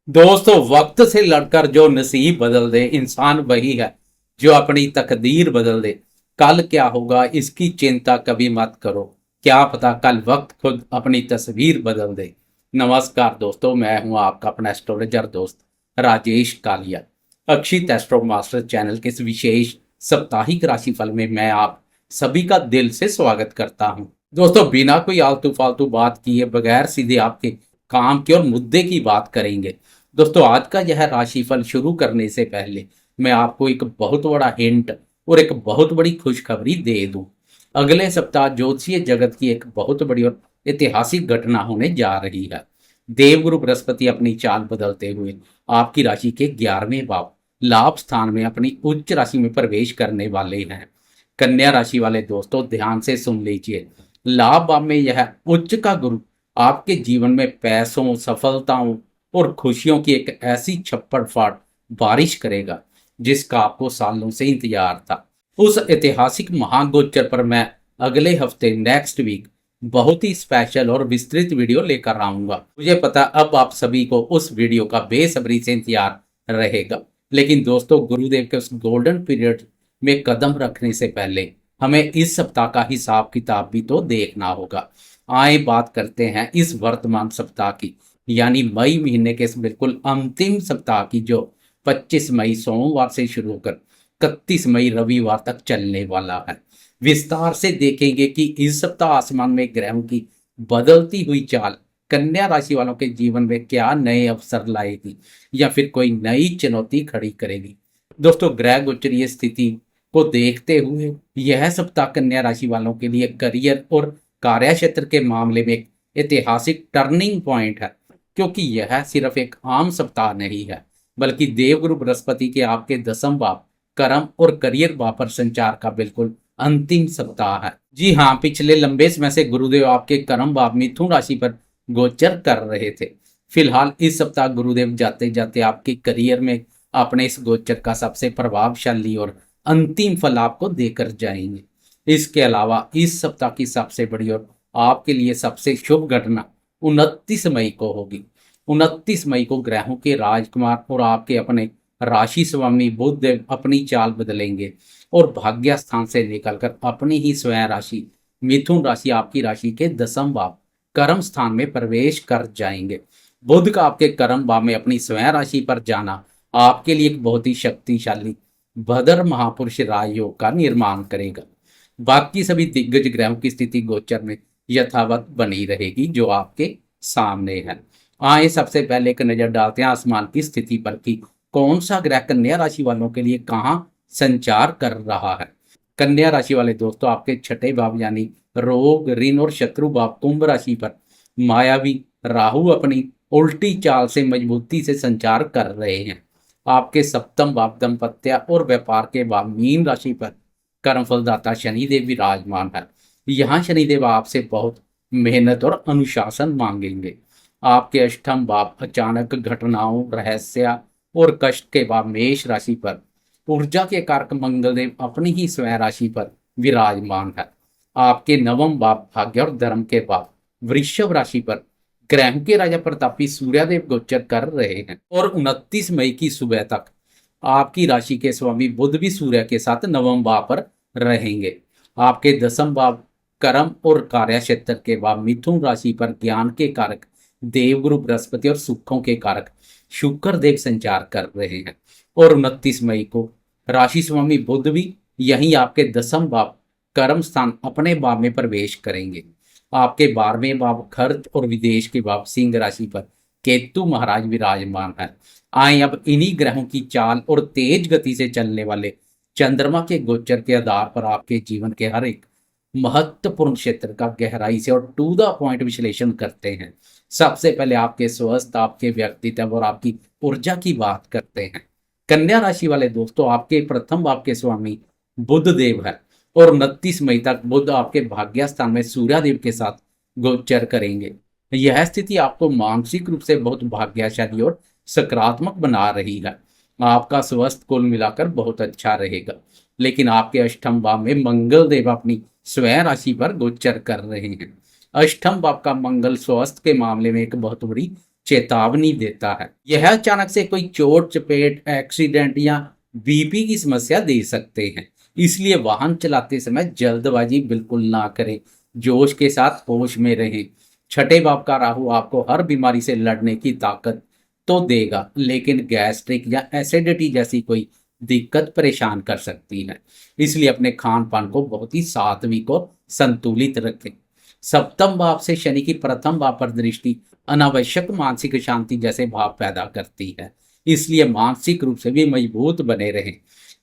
दोस्तों, वक्त से लड़कर जो नसीब बदल दे इंसान वही है जो अपनी तकदीर बदल दे। कल क्या होगा इसकी चिंता कभी मत करो। क्या पता कल वक्त खुद अपनी तस्वीर बदल दे। नमस्कार दोस्तों, मैं हूं आपका अपना एस्ट्रोलॉजर दोस्त Rajesh Kalia. Akshit astro master channel के इस विशेष साप्ताहिक राशिफल में मैं आप सभी का दिल से स्वागत करता हूं। दोस्तों, बिना कोई आलतू फालतू बात किए बगैर सीधे आपके काम के और मुद्दे की बात करेंगे। दोस्तों, आज का यह राशिफल शुरू करने से पहले मैं आपको एक बहुत बड़ा हिंट और एक बहुत बड़ी खुशखबरी दे दूं। अगले सप्ताह ज्योतिषीय जगत की एक बहुत बड़ी और ऐतिहासिक घटना होने जा रही है। देवगुरु बृहस्पति अपनी चाल बदलते हुए आपकी राशि के 11वें भाव लाभ स्थान में अपनी उच्च राशि में प्रवेश करने वाले हैं। कन्या राशि वाले दोस्तों, ध्यान से सुन लीजिए। लाभ भाव में यह उच्च का गुरु आपके जीवन में पैसों, सफलताओं और खुशियों की एक ऐसी छप्पड़ फाड़ बारिश करेगा जिसका आपको सालों से इंतजार था। उस ऐतिहासिक महागोचर पर मैं अगले हफ्ते नेक्स्ट वीक बहुत ही स्पेशल और विस्तृत वीडियो लेकर आऊंगा। मुझे पता अब आप सभी को उस वीडियो का बेसब्री से इंतजार रहेगा। लेकिन दोस्तों, गुरुदेव के उस गोल्डन पीरियड में कदम रखने से पहले हमें इस सप्ताह का हिसाब किताब भी तो देखना होगा। आए बात करते हैं इस वर्तमान सप्ताह की, यानी मई महीने के इस बिल्कुल अंतिम सप्ताह की, जो 25 मई सोमवार से शुरू होकर 31 मई रविवार तक चलने वाला है। विस्तार से देखेंगे कि इस सप्ताह आसमान में ग्रहों की बदलती हुई चाल कन्या राशि वालों के जीवन में क्या नए अवसर लाएगी या फिर कोई नई चुनौती खड़ी करेगी। दोस्तों, ग्रह गोचरीय स्थिति को देखते हुए यह सप्ताह कन्या राशि वालों के लिए करियर और कार्य क्षेत्र के मामले में एक ऐतिहासिक टर्निंग पॉइंट है, क्योंकि यह सिर्फ एक आम सप्ताह नहीं है बल्कि देवगुरु बृहस्पति के आपके 10वें भाव कर्म और करियर भाव पर संचार का बिल्कुल अंतिम सप्ताह है। जी हाँ, पिछले लंबे समय से गुरुदेव आपके कर्म भाव मिथुन राशि पर गोचर कर रहे थे। फिलहाल इस सप्ताह गुरुदेव जाते जाते आपके करियर में अपने इस गोचर का सबसे प्रभावशाली और अंतिम फल आपको देकर जाएंगे। इसके अलावा इस सप्ताह की सबसे बड़ी और आपके लिए सबसे शुभ घटना 29 मई को होगी। 29 मई को ग्रहों के राजकुमार और आपके अपने राशि स्वामी बुध देव अपनी चाल बदलेंगे और भाग्य स्थान से निकलकर अपनी ही स्वयं राशि मिथुन राशि आपकी राशि के 10वें भाव कर्म स्थान में प्रवेश कर जाएंगे। बुध का आपके कर्म भाव में अपनी स्वयं राशि पर जाना आपके लिए एक बहुत ही शक्तिशाली भद्र महापुरुष राजयोग का निर्माण करेगा। बाकी सभी दिग्गज ग्रहों की स्थिति गोचर में यथावत बनी रहेगी जो आपके सामने है। आइए सबसे पहले एक नजर डालते हैं आसमान की स्थिति पर कि कौन सा ग्रह कन्या राशि वालों के लिए कहां संचार कर रहा है। कन्या राशि वाले दोस्तों, आपके छठे भाव यानी रोग, ऋण और शत्रु भाव कुंभ राशि पर मायावी राहु अपनी उल्टी चाल से मजबूती से संचार कर रहे हैं। आपके सप्तम भाव दंपत्य और व्यापार के भाव मीन राशि पर कर्मफलदाता शनिदेव विराजमान है। यहाँ शनिदेव आपसे बहुत मेहनत और अनुशासन मांगेंगे। आपके अष्टम भाव अचानक घटनाओं, रहस्य और कष्ट के भाव मेष राशि पर ऊर्जा के कारक मंगलदेव अपनी ही स्वयं राशि पर विराजमान है। आपके नवम भाव भाग्य और धर्म के भाव वृषभ राशि पर ग्रह के राजा प्रतापी सूर्यदेव गोचर कर रहे हैं और 29 मई की सुबह तक आपकी राशि के स्वामी बुध भी सूर्य के साथ नवम भाव पर रहेंगे। आपके 10वें भाव कर्म और कार्य क्षेत्र के भाव मिथुन राशि पर ज्ञान के कारक देवगुरु बृहस्पति और सुखों के कारक शुक्र देव संचार कर रहे हैं और 29 मई को राशि स्वामी बुध भी यहीं आपके 10वें भाव कर्म स्थान अपने भाव में प्रवेश करेंगे। आपके 12वें भाव खर्च और विदेश के भाव सिंह राशि पर केतु महाराज विराजमान है। आए अब इन्हीं ग्रहों की चाल और तेज गति से चलने वाले चंद्रमा के गोचर के आधार पर आपके जीवन के हर एक महत्वपूर्ण क्षेत्र का गहराई से और टू द पॉइंट विश्लेषण करते हैं। सबसे पहले आपके स्वस्थ, आपके व्यक्तित्व और आपकी ऊर्जा की बात करते हैं। कन्या राशि वाले दोस्तों, आपके प्रथम भाव के स्वामी बुध देव है और 29 मई तक बुध आपके भाग्य स्थान में सूर्यदेव के साथ गोचर करेंगे। यह स्थिति आपको मानसिक रूप से बहुत भाग्यशाली और सकारात्मक बना रही है। आपका स्वास्थ्य कुल मिलाकर बहुत अच्छा रहेगा, लेकिन आपके अष्टम भाव में मंगल देव अपनी स्वयं राशि पर गोचर कर रहे हैं। अष्टम भाव का मंगल स्वास्थ्य के मामले में एक बहुत बड़ी चेतावनी देता है। यह अचानक से कोई चोट चपेट, एक्सीडेंट या बीपी की समस्या दे सकते हैं। इसलिए वाहन चलाते समय जल्दबाजी बिल्कुल ना करें, जोश के साथ होश में रहें। छठे भाव का राहु आपको हर बीमारी से लड़ने की ताकत तो देगा, लेकिन गैस्ट्रिक या एसिडिटी जैसी कोई दिक्कत परेशान कर सकती है। इसलिए अपने खान पान को बहुत ही सात्विक और संतुलित रखें। सप्तम भाव से शनि की प्रथम भाव पर दृष्टि अनावश्यक मानसिक शांति जैसे भाव पैदा करती है, इसलिए मानसिक रूप से भी मजबूत बने रहें।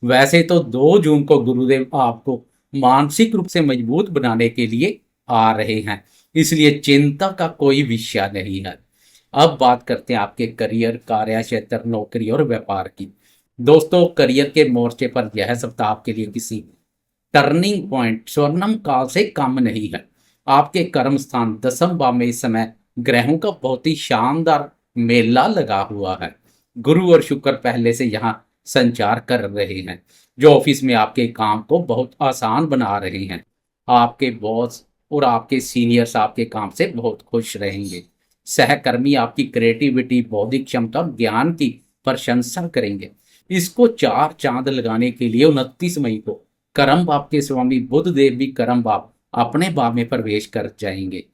वैसे तो 2 जून को गुरुदेव आपको मानसिक रूप से मजबूत बनाने के लिए आ रहे हैं, इसलिए चिंता का कोई विषय नहीं है। अब बात करते हैं आपके करियर, कार्य क्षेत्र, नौकरी और व्यापार की। दोस्तों, करियर के मोर्चे पर यह सप्ताह आपके लिए किसी टर्निंग पॉइंट, स्वर्णम काल से कम नहीं है। आपके कर्म स्थान दसम भाव में इस समय ग्रहों का बहुत ही शानदार मेला लगा हुआ है। गुरु और शुक्र पहले से यहाँ संचार कर रहे हैं, जो ऑफिस में आपके काम को बहुत आसान बना रहे हैं। आपके बॉस और आपके सीनियर्स आपके काम से बहुत खुश रहेंगे। सहकर्मी आपकी क्रिएटिविटी, बौद्धिक क्षमता और ज्ञान की प्रशंसा करेंगे। इसको 4 चांद लगाने के लिए 29 मई को कर्म भाव के स्वामी बुध देव भी कर्म भाव अपने भाव में प्रवेश कर जाएंगे।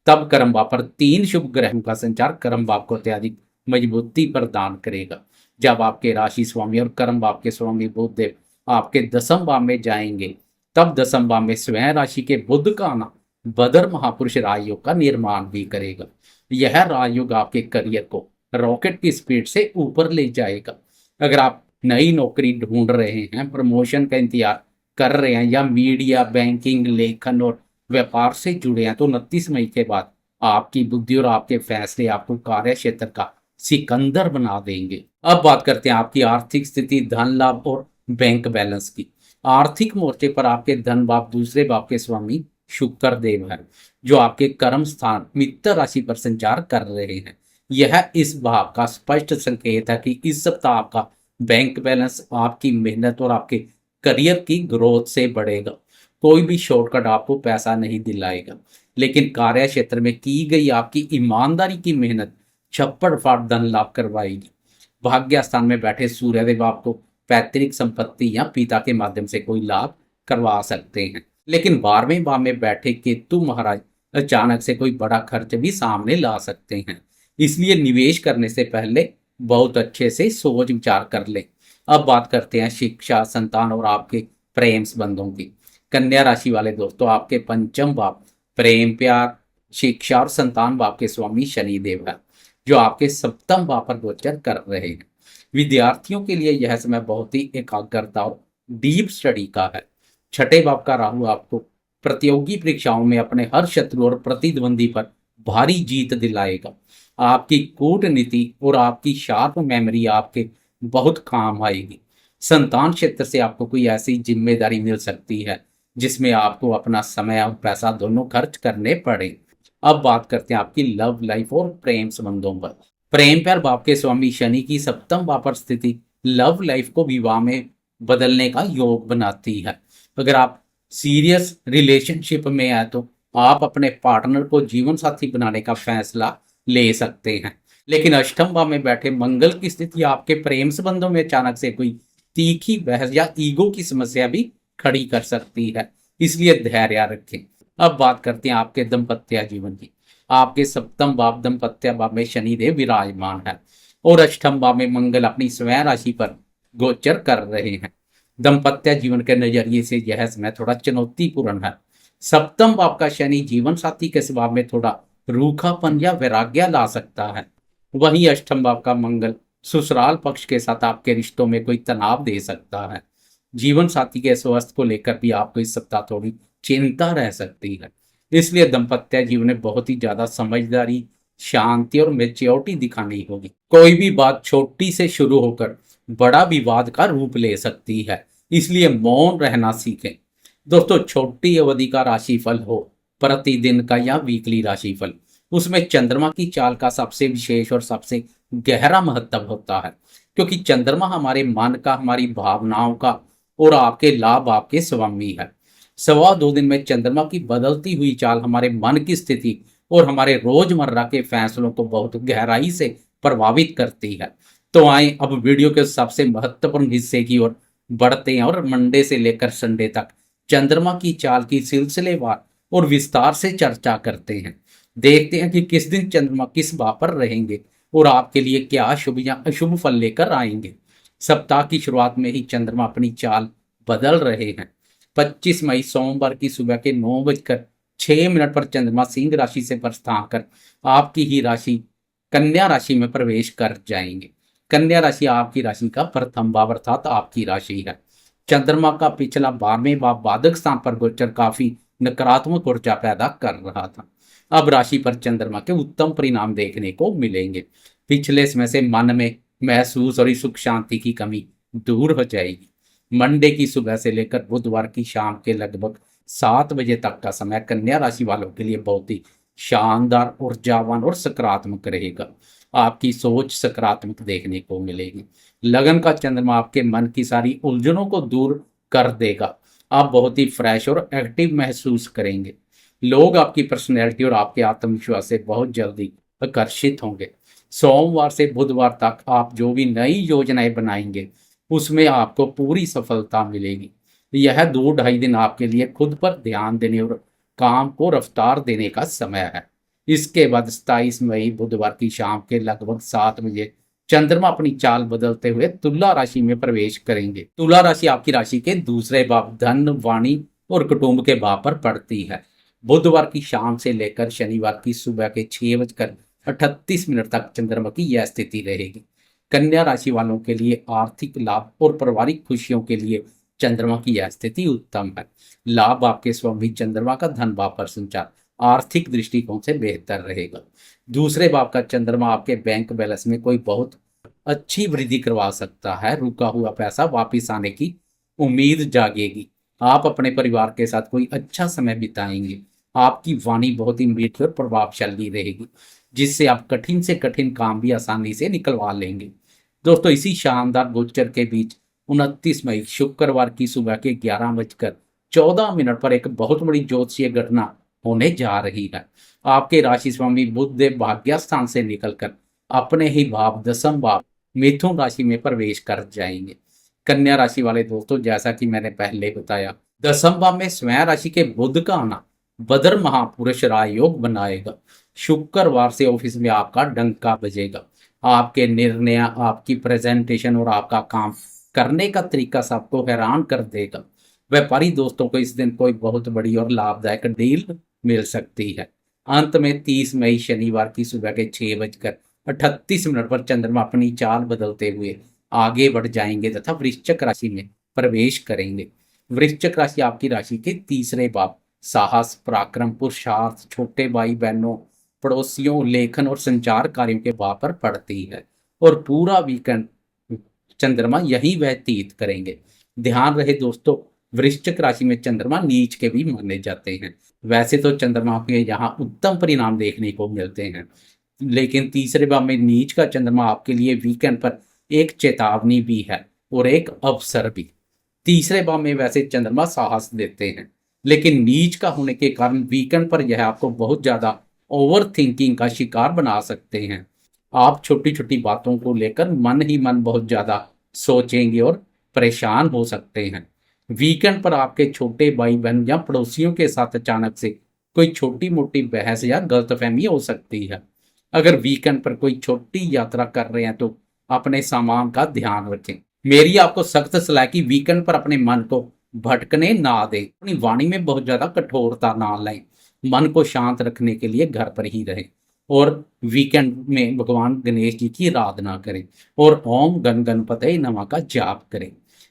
तब कर्म भाव पर 3 शुभ ग्रहों का संचार कर्म भाव को अत्यधिक मजबूती प्रदान करेगा। जब आपके राशि स्वामी और कर्म भाव के स्वामी बुध देव आपके दसम भाव में जाएंगे, तब दसम भाव में स्वयं राशि के बुध का आना बदर महापुरुष राजयोग का निर्माण भी करेगा। यह राजयोग आपके करियर को रॉकेट की स्पीड से ऊपर ले जाएगा। अगर आप नई नौकरी ढूंढ रहे हैं, प्रमोशन का इंतजार कर रहे हैं या मीडिया, बैंकिंग, लेखन और व्यापार से जुड़े हैं, तो 29 मई के बाद आपकी बुद्धि और आपके फैसले आपको कार्य क्षेत्र का सिकंदर बना देंगे। अब बात करते हैं आपकी आर्थिक स्थिति, धन लाभ और बैंक बैलेंस की। आर्थिक मोर्चे पर आपके धन भाव दूसरे भाव के स्वामी शुक्र देव है, जो आपके कर्म स्थान मित्र राशि पर संचार कर रहे हैं। यह इस भाव का स्पष्ट संकेत है कि इस सप्ताह आपका बैंक बैलेंस आपकी मेहनत और आपके करियर की ग्रोथ से बढ़ेगा। कोई भी शॉर्टकट आपको पैसा नहीं दिलाएगा, लेकिन कार्य क्षेत्र में की गई आपकी ईमानदारी की मेहनत छप्पड़ फाड़ धन लाभ करवाएगी। भाग्य स्थान में बैठे सूर्यदेव आपको पैतृक संपत्ति या पिता के माध्यम से कोई लाभ करवा सकते हैं, लेकिन 12वें भाव में बैठे केतु महाराज अचानक से कोई बड़ा खर्च भी सामने ला सकते हैं। इसलिए निवेश करने से पहले बहुत अच्छे से सोच विचार कर लें। अब बात करते हैं शिक्षा, संतान और आपके प्रेम संबंधों की। कन्या राशि वाले दोस्तों, आपके पंचम भाव प्रेम, प्यार, शिक्षा और संतान भाव के स्वामी शनि देव है, जो आपके सप्तम भाव पर गोचर कर रहे हैं। विद्यार्थियों के लिए यह समय बहुत ही एकाग्रता और डीप स्टडी का है। छठे भाव का राहु आपको प्रतियोगी परीक्षाओं में अपने हर शत्रु और प्रतिद्वंदी पर भारी जीत दिलाएगा। आपकी कूटनीति और आपकी शार्प मेमोरी आपके बहुत काम आएगी। संतान क्षेत्र से आपको कोई ऐसी जिम्मेदारी मिल सकती है जिसमें आपको अपना समय और पैसा दोनों खर्च करने पड़े। अब बात करते हैं आपकी लव लाइफ और प्रेम संबंधों पर। प्रेम प्यार भाव के स्वामी शनि की सप्तम भाव पर स्थिति लव लाइफ को विवाह में बदलने का योग बनाती है। अगर आप सीरियस रिलेशनशिप में हैं तो आप अपने पार्टनर को जीवन साथी बनाने का फैसला ले सकते हैं, लेकिन अष्टम भाव में बैठे मंगल की स्थिति आपके प्रेम संबंधों में अचानक से कोई तीखी बहस या ईगो की समस्या भी खड़ी कर सकती है, इसलिए धैर्य रखें। अब बात करते हैं आपके दाम्पत्य जीवन की। आपके सप्तम भाव दाम्पत्य भाव में शनिदेव विराजमान है और अष्टम भाव में मंगल अपनी स्वयं राशि पर गोचर कर रहे हैं। दाम्पत्य जीवन के नजरिए से यह समय थोड़ा चुनौतीपूर्ण है। सप्तम भाव का शनि जीवन साथी के स्वभाव में थोड़ा रूखापन या वैराग्य ला सकता है। वहीं अष्टम भाव का मंगल ससुराल पक्ष के साथ आपके रिश्तों में कोई तनाव दे सकता है। जीवन साथी के स्वास्थ्य को लेकर भी आपको इस सप्ताह थोड़ी चिंता रह सकती है, इसलिए दाम्पत्य जीवन में बहुत ही ज्यादा समझदारी, शांति और मेच्योरिटी दिखानी होगी। कोई भी बात छोटी से शुरू होकर बड़ा विवाद का रूप ले सकती है, इसलिए मौन रहना सीखें। दोस्तों, छोटी अवधि का राशिफल हो, प्रतिदिन का या वीकली राशिफल, उसमें चंद्रमा की चाल का सबसे विशेष और सबसे गहरा महत्व होता है, क्योंकि चंद्रमा हमारे मन का, हमारी भावनाओं का और आपके लाभ आपके स्वामी है। 2.25 दिन में चंद्रमा की बदलती हुई चाल हमारे मन की स्थिति और हमारे रोजमर्रा के फैसलों को बहुत गहराई से प्रभावित करती है। तो आए अब वीडियो के सबसे महत्वपूर्ण हिस्से की ओर बढ़ते हैं और मंडे से लेकर संडे तक चंद्रमा की चाल की सिलसिलेवार और विस्तार से चर्चा करते हैं। देखते हैं कि किस दिन चंद्रमा किस भाव पर रहेंगे और आपके लिए क्या शुभ या अशुभ फल लेकर आएंगे। सप्ताह की शुरुआत में ही चंद्रमा अपनी चाल बदल रहे हैं। 25 मई सोमवार की सुबह के 9:06 पर चंद्रमा सिंह राशि से प्रस्थान कर आपकी ही राशि कन्या राशि में प्रवेश कर जाएंगे। कन्या राशि आपकी राशि का प्रथम भाव अर्थात आपकी राशि है। चंद्रमा का पिछला 12वें भाव बाधक स्थान पर गोचर काफी नकारात्मक ऊर्जा पैदा कर रहा था। अब राशि पर चंद्रमा के उत्तम परिणाम देखने को मिलेंगे। पिछले समय से मन में महसूस और सुख शांति की कमी दूर हो जाएगी। मंडे की सुबह से लेकर बुधवार की शाम के लगभग 7 बजे तक का समय कन्या राशि वालों के लिए बहुत ही शानदार, ऊर्जावान और सकारात्मक रहेगा। आपकी सोच सकारात्मक देखने को मिलेगी। लगन का चंद्रमा आपके मन की सारी उलझनों को दूर कर देगा। आप बहुत ही फ्रेश और एक्टिव महसूस करेंगे। लोग आपकी पर्सनैलिटी और आपके आत्मविश्वास से बहुत जल्दी आकर्षित होंगे। सोमवार से बुधवार तक आप जो भी नई योजनाएं बनाएंगे उसमें आपको पूरी सफलता मिलेगी। यह 2-2.5 दिन आपके लिए खुद पर ध्यान देने और काम को रफ्तार देने का समय है। इसके बाद 27 मई बुधवार की शाम के लगभग 7 बजे चंद्रमा अपनी चाल बदलते हुए तुला राशि में प्रवेश करेंगे। तुला राशि आपकी राशि के दूसरे भाव धन, वाणी और कुटुंब के भाव पर पड़ती है। बुधवार की शाम से लेकर शनिवार की सुबह के 6:38 तक चंद्रमा की यह स्थिति रहेगी। कन्या राशि वालों के लिए आर्थिक लाभ और पारिवारिक खुशियों के लिए चंद्रमा की यह स्थिति उत्तम है। लाभ आपके स्वामी चंद्रमा का धन भाव पर संचार आर्थिक दृष्टिकोण से बेहतर रहेगा। दूसरे भाव का चंद्रमा आपके बैंक बैलेंस में कोई बहुत अच्छी वृद्धि करवा सकता है। रुका हुआ पैसा वापिस आने की उम्मीद जागेगी। आप अपने परिवार के साथ कोई अच्छा समय बिताएंगे। आपकी वाणी बहुत ही मीठी और प्रभावशाली रहेगी, जिससे आप कठिन से कठिन काम भी आसानी से निकलवा लेंगे। दोस्तों, इसी शानदार गोचर के बीच 29 मई शुक्रवार की सुबह के 11:14 पर एक बहुत बड़ी ज्योतिषीय घटना होने जा रही है। आपके राशि स्वामी बुध देव भाग्य स्थान से निकलकर अपने ही भाव दसम भाव मिथुन राशि में प्रवेश कर जाएंगे। कन्या राशि वाले दोस्तों, जैसा कि मैंने पहले बताया, दसम भाव में स्वयं राशि के बुध का आना बदर महापुरुष राजयोग बनाएगा। शुक्रवार से ऑफिस में आपका डंका बजेगा। आपके निर्णय, आपकी प्रेजेंटेशन और आपका काम करने का तरीका सबको हैरान कर देगा। व्यापारी दोस्तों को इस दिन कोई बहुत बड़ी और लाभदायक डील मिल सकती है। अंत में 30 मई शनिवार की सुबह के 6:38 पर चंद्रमा अपनी चाल बदलते हुए आगे बढ़ जाएंगे तथा वृश्चिक राशि में प्रवेश करेंगे। वृश्चिक राशि आपकी राशि के तीसरे भाव साहस, पराक्रम, पुरुषार्थ, छोटे भाई बहनों, पड़ोसियों, लेखन और संचार कार्यों के भाव पर पड़ती है और पूरा वीकेंड चंद्रमा यही व्यतीत करेंगे। ध्यान रहे दोस्तों, वृश्चिक राशि में चंद्रमा नीच के भी माने जाते हैं। वैसे तो चंद्रमा के यहाँ उत्तम परिणाम देखने को मिलते हैं, लेकिन तीसरे भाव में नीच का चंद्रमा आपके लिए वीकेंड पर एक चेतावनी भी है और एक अवसर भी। तीसरे भाव में वैसे चंद्रमा साहस देते हैं, लेकिन नीच का होने के कारण वीकेंड पर यह आपको बहुत ज्यादा ओवर थिंकिंग का शिकार बना सकते हैं। आप छोटी छोटी बातों को लेकर मन ही मन बहुत ज्यादा सोचेंगे और परेशान हो सकते हैं। वीकेंड पर आपके छोटे भाई बहन या पड़ोसियों के साथ अचानक से कोई छोटी मोटी बहस या गलतफहमी हो सकती है। अगर वीकेंड पर कोई छोटी यात्रा कर रहे हैं तो अपने सामान का ध्यान रखें। मेरी आपको सख्त सलाह कि वीकेंड पर अपने मन को भटकने ना दें। अपनी वाणी में बहुत ज्यादा कठोरता ना लाएं। मन को शांत रखने के लिए घर पर ही रहें और वीकेंड में भगवान गणेश जी की आराधना करें और ओम गण गणपते नमः का जाप करें।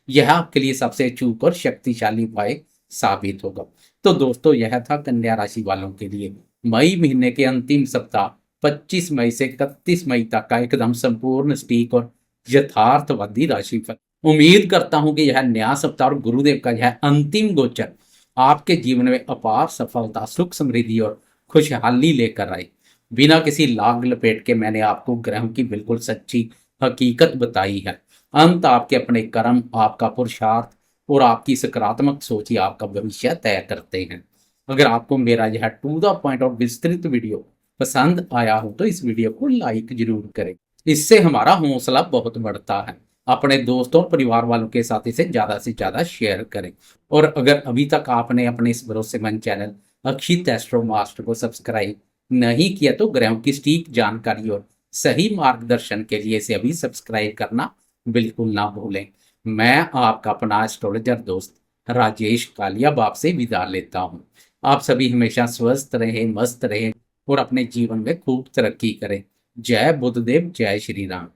यह आपके लिए सबसे अचूक और शक्तिशाली उपाय साबित होगा। तो दोस्तों, यह था कन्या राशि वालों के लिए मई महीने के अंतिम सप्ताह 25 मई से 31 मई तक का एकदम संपूर्ण सटीक और यथार्थवादी राशिफल। उम्मीद करता हूं कि यह नया सप्ताह और गुरुदेव का यह अंतिम गोचर आपके जीवन में अपार सफलता, सुख, समृद्धि और खुशहाली लेकर आए। बिना किसी लाग लपेट के मैंने आपको ग्रहों की बिल्कुल सच्ची हकीकत बताई है। अंत आपके अपने कर्म, आपका पुरुषार्थ और आपकी सकारात्मक सोच ही आपका भविष्य तय करते हैं। अगर आपको मेरा यह टू द पॉइंट और विस्तृत वीडियो पसंद आया हो तो इस वीडियो को लाइक जरूर करें। इससे हमारा हौसला बहुत बढ़ता है। अपने दोस्तों और परिवार वालों के साथ इसे ज़्यादा से ज़्यादा शेयर करें। और अगर अभी तक आपने अपने इस भरोसेमंद चैनल अक्षित एस्ट्रो मास्टर को सब्सक्राइब नहीं किया तो ग्रहों की सटीक जानकारी और सही मार्गदर्शन के लिए इसे अभी सब्सक्राइब करना बिल्कुल ना भूलें। मैं आपका अपना एस्ट्रोलॉजर दोस्त राजेश कालिया बाप से विदा लेता हूँ। आप सभी हमेशा स्वस्थ रहें, मस्त रहें और अपने जीवन में खूब तरक्की करें। जय बुद्धदेव, जय श्री राम।